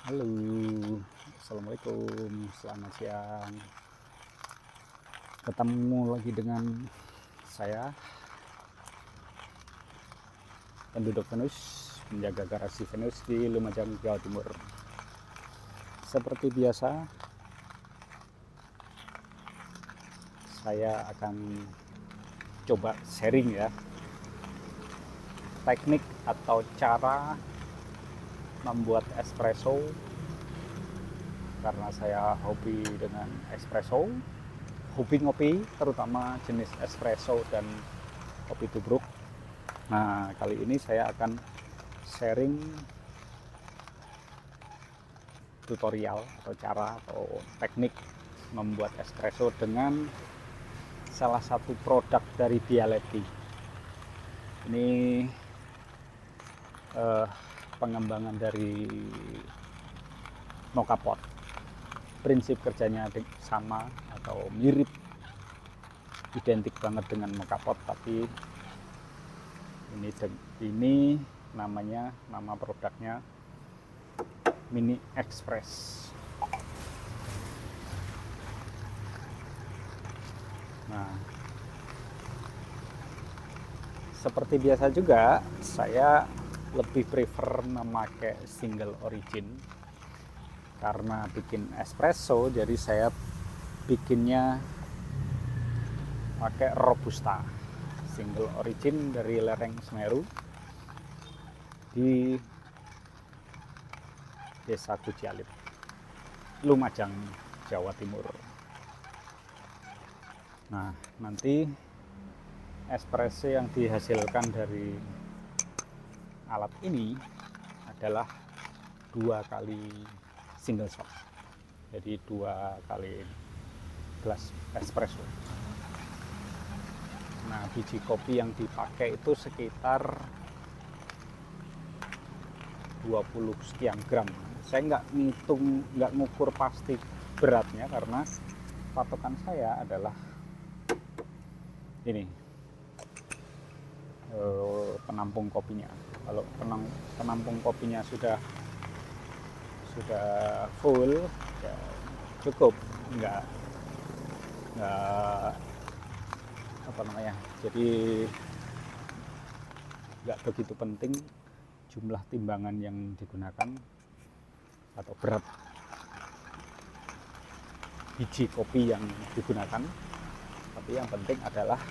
Halo, assalamualaikum, selamat siang. Ketemu lagi dengan saya, penduduk Venus, penjaga garasi Venus di Lumajang, Jawa Timur. Seperti biasa, saya akan coba sharing ya, teknik atau cara membuat espresso, karena saya hobi dengan espresso, hobi ngopi, terutama jenis espresso dan kopi tubruk. Nah, kali ini saya akan sharing tutorial atau cara atau teknik membuat espresso dengan salah satu produk dari Bialetti. Ini pengembangan dari mocha pot. Prinsip kerjanya sama atau mirip, identik banget dengan mocha pot, tapi ini nama produknya Mini Express. Nah, seperti biasa juga saya lebih prefer memakai single origin karena bikin espresso, jadi saya bikinnya pakai robusta single origin dari lereng Semeru di Desa Kucialit, Lumajang, Jawa Timur. Nah, nanti espresso yang dihasilkan dari alat ini adalah 2 kali single shot, jadi 2 kali gelas espresso. Nah, biji kopi yang dipakai itu sekitar 20 sekian gram. Saya nggak ngukur pasti beratnya karena patokan saya adalah ini, penampung kopinya. Kalau penampung kopinya sudah full ya cukup, nggak jadi nggak begitu penting jumlah timbangan yang digunakan atau berat biji kopi yang digunakan, tapi yang penting adalah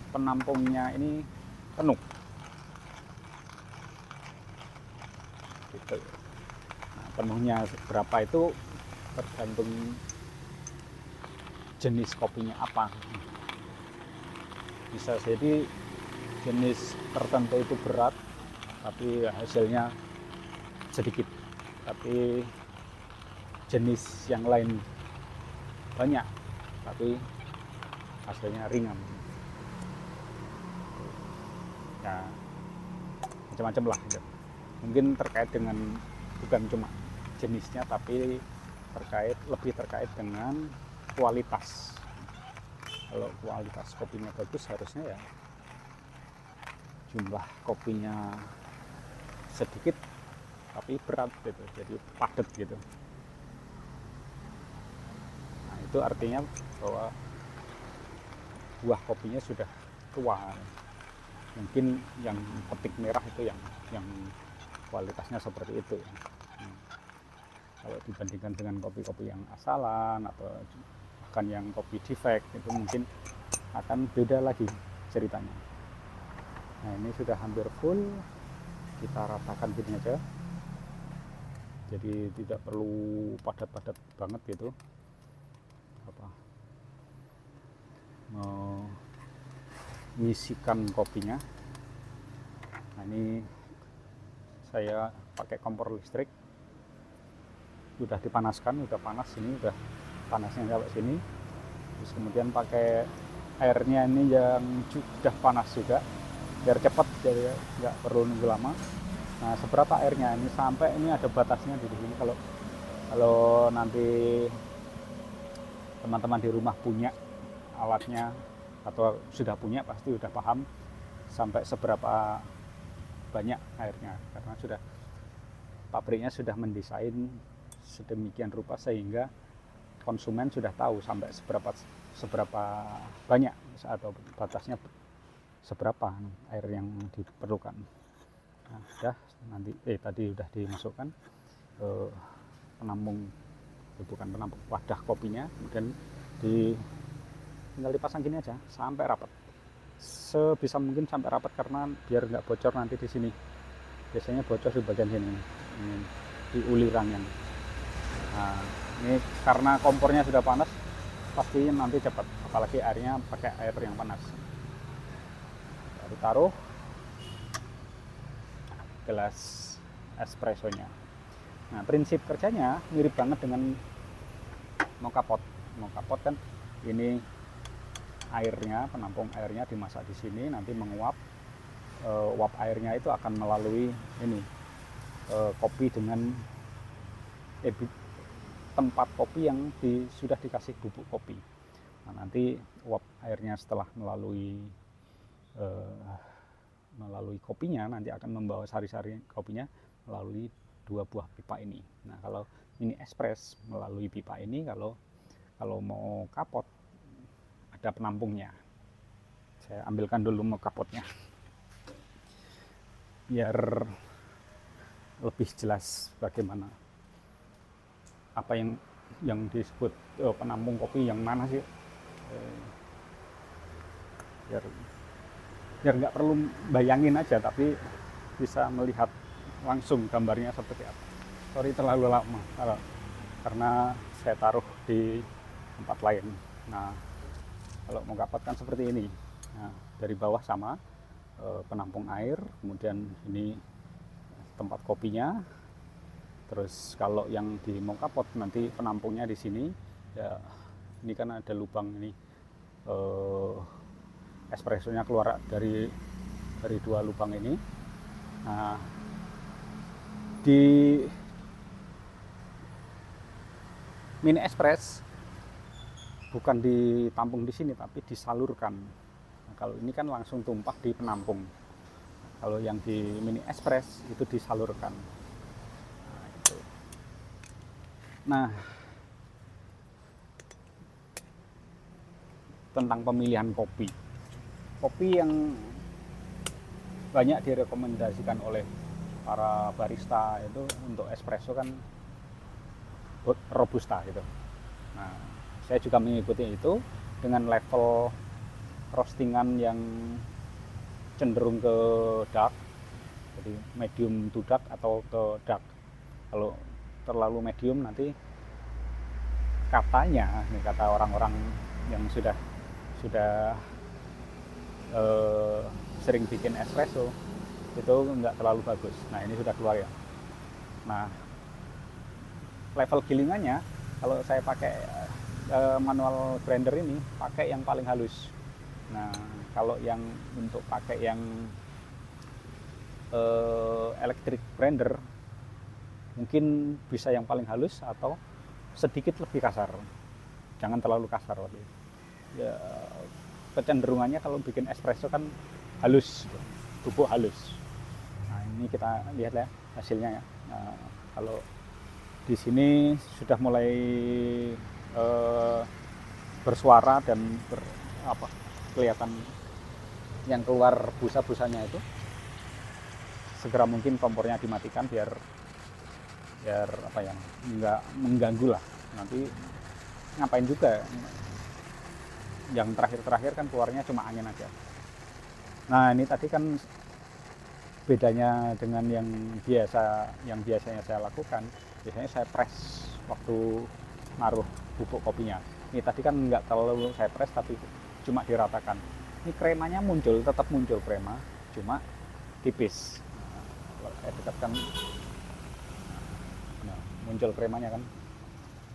penampungnya ini penuh gitu. Nah, penuhnya berapa itu tergantung jenis kopinya apa. Bisa jadi jenis tertentu itu berat tapi hasilnya sedikit, tapi jenis yang lain banyak tapi hasilnya ringan. Ya, macam-macam lah gitu. Mungkin terkait dengan bukan cuma jenisnya, tapi lebih terkait dengan kualitas. Kalau kualitas kopinya bagus, harusnya ya jumlah kopinya sedikit tapi berat gitu, jadi padat gitu. Nah, itu artinya bahwa buah kopinya sudah tua. Mungkin yang petik merah itu yang kualitasnya seperti itu. Kalau dibandingkan dengan kopi-kopi yang asalan atau bahkan yang kopi defect, itu mungkin akan beda lagi ceritanya. Nah, ini sudah hampir full, kita ratakan gini aja, jadi tidak perlu padat-padat banget gitu mengisikan kopinya. Nah, ini saya pakai kompor listrik, udah dipanaskan, udah panas, ini udah panasnya sampai sini. Terus kemudian pakai airnya ini yang sudah panas juga biar cepat, jadi nggak perlu nunggu lama. Nah, seberapa airnya ini, sampai ini ada batasnya di sini. Kalau nanti teman-teman di rumah punya alatnya atau sudah punya, pasti udah paham sampai seberapa banyak airnya, karena sudah pabriknya sudah mendesain sedemikian rupa sehingga konsumen sudah tahu sampai seberapa banyak atau batasnya seberapa air yang diperlukan. Nah, sudah nanti tadi sudah dimasukkan penampung, bukan penampung, wadah kopinya, kemudian tinggal dipasang gini aja sampai rapat, sebisa mungkin sampai rapat karena biar nggak bocor nanti di sini. Biasanya bocor di bagian sini, di ulirannya. Nah, ini karena kompornya sudah panas, pasti nanti cepat, apalagi airnya pakai air yang panas. Baru taruh gelas espressonya. Nah, prinsip kerjanya mirip banget dengan moka pot. Moka pot kan ini airnya, penampung airnya dimasak di sini, nanti menguap. Uap airnya itu akan melalui ini kopi dengan tempat kopi yang sudah dikasih bubuk kopi. Nah, nanti uap airnya setelah melalui kopinya nanti akan membawa sari-sari kopinya melalui 2 buah pipa ini. Nah, kalau ini ekspres melalui pipa ini, kalau mau kapot ada penampungnya. Saya ambilkan dulu mau kapotnya biar lebih jelas bagaimana apa yang disebut penampung kopi yang mana sih, biar nggak perlu bayangin aja tapi bisa melihat langsung gambarnya seperti apa. Sorry terlalu lama karena saya taruh di tempat lain. Nah, kalau mau kapot kan seperti ini. Nah, dari bawah sama penampung air, kemudian ini tempat kopinya. Terus kalau yang di mau kapot nanti penampungnya di sini. Ya, ini kan ada lubang ini, espressonya keluar dari 2 lubang ini. Nah, di mini express bukan ditampung di sini tapi disalurkan. Nah, kalau ini kan langsung tumpah di penampung. Kalau yang di mini express itu disalurkan. Nah, itu. Nah, tentang pemilihan kopi. Kopi yang banyak direkomendasikan oleh para barista itu untuk espresso kan robusta gitu. Nah, saya juga mengikuti itu dengan level roastingan yang cenderung ke dark, jadi medium to dark atau ke dark. Kalau terlalu medium nanti katanya, ini kata orang-orang yang sudah sering bikin espresso itu enggak terlalu bagus. Nah, ini sudah keluar ya. Nah, level gilingannya kalau saya pakai manual grinder ini pakai yang paling halus. Nah, kalau yang untuk pakai yang electric grinder mungkin bisa yang paling halus atau sedikit lebih kasar. Jangan terlalu kasar waktu itu. Ya, kecenderungannya kalau bikin espresso kan halus, bubuk halus. Nah, ini kita lihat ya hasilnya ya. Nah, kalau di sini sudah mulai bersuara dan kelihatan yang keluar busa-busanya itu, segera mungkin kompornya dimatikan biar apa ya, nggak mengganggu lah. Nanti ngapain juga, yang terakhir kan keluarnya cuma angin aja. Nah, ini tadi kan bedanya dengan yang biasanya saya lakukan. Biasanya saya press waktu naruh bubuk kopinya. Ini tadi kan nggak terlalu saya press tapi cuma diratakan. Ini kremanya tetap muncul krema, cuma tipis. Nah, kalau saya dekatkan, nah, muncul kremanya kan,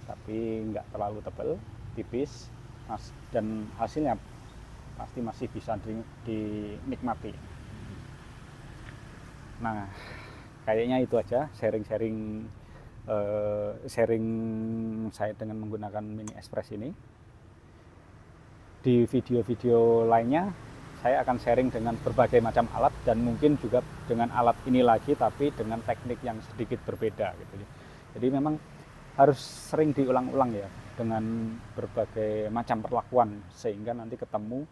tapi nggak terlalu tebal, tipis, dan hasilnya pasti masih bisa dinikmati. Nah, kayaknya itu aja sharing saya dengan menggunakan mini express ini. Di video-video lainnya saya akan sharing dengan berbagai macam alat dan mungkin juga dengan alat ini lagi tapi dengan teknik yang sedikit berbeda gitu. Jadi memang harus sering diulang-ulang ya dengan berbagai macam perlakuan sehingga nanti ketemu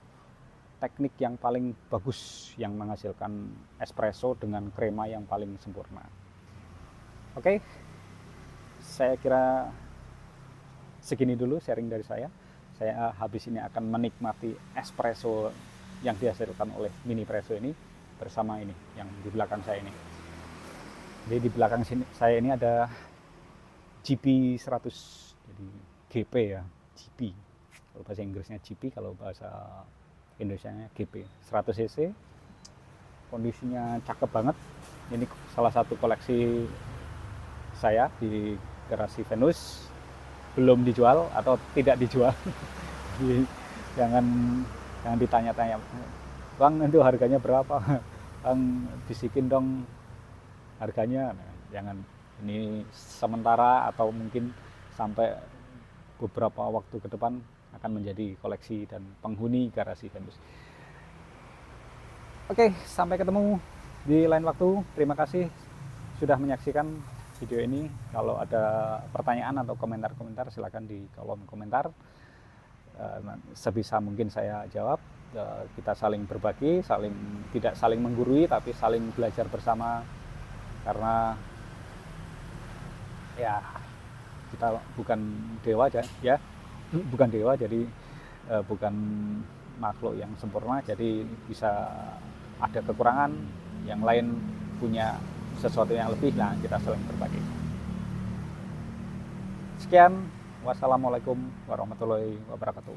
teknik yang paling bagus yang menghasilkan espresso dengan krema yang paling sempurna. Oke, saya kira segini dulu sharing dari saya. Saya habis ini akan menikmati espresso yang dihasilkan oleh Minipresso ini bersama ini yang di belakang saya ini. Jadi di belakang saya ini ada GP 100, jadi GP ya, GP. Kalau bahasa Inggrisnya GP, kalau bahasa Indonesianya GP 100 cc. Kondisinya cakep banget. Ini salah satu koleksi saya di garasi Venus, belum dijual atau tidak dijual. Jadi jangan ditanya-tanya, Bang itu harganya berapa, Bang bisikin dong harganya. Nah, jangan, ini sementara atau mungkin sampai beberapa waktu ke depan akan menjadi koleksi dan penghuni garasi Venus. Oke, sampai ketemu di lain waktu. Terima kasih sudah menyaksikan video ini. Kalau ada pertanyaan atau komentar-komentar silakan di kolom komentar. Sebisa mungkin saya jawab. Kita saling berbagi, tidak saling menggurui tapi saling belajar bersama, karena ya kita bukan dewa ya, bukan dewa, jadi bukan makhluk yang sempurna, jadi bisa ada kekurangan, yang lain punya sesuatu yang lebih, nah kita saling berbagi. Sekian, wassalamualaikum warahmatullahi wabarakatuh.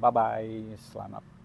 Bye bye, selamat